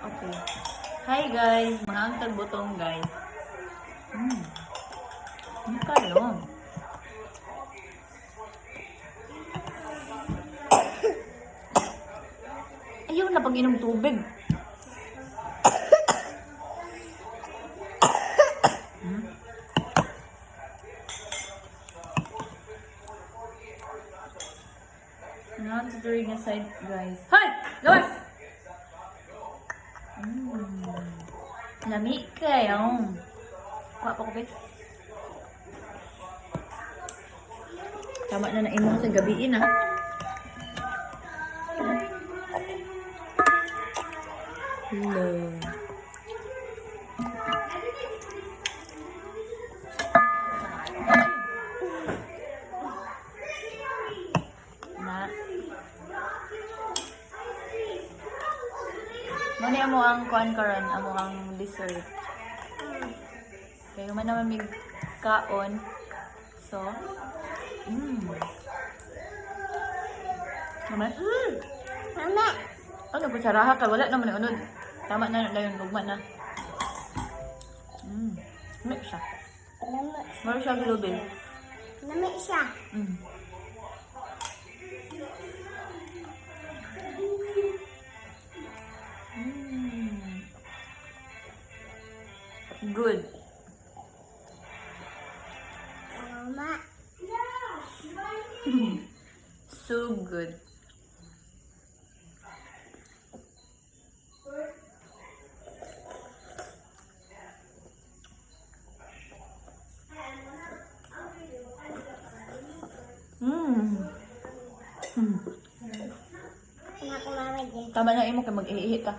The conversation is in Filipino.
Okay. Hi guys, mga angtag butong guys. Ano kayo? Ayaw na pag-inom tubig. Not during the side guys. Hi! Luwas! Lami kayo. Kuha pa ko ba? Tama na naimong sa gabiin ah. Hello. Na. Muna mo ang kuan karon, amo ang dessert. Kaya man naman mig kaon. So, Mama? Mama! Ano po, saraha ka? Wala naman na unod. Tama na yun, gugma na. Lamig siya. Maro siya gulubin. Lamig siya. Good. Mama. So good. Anak ko mama din. Tama na imo kay mag-iihi ka.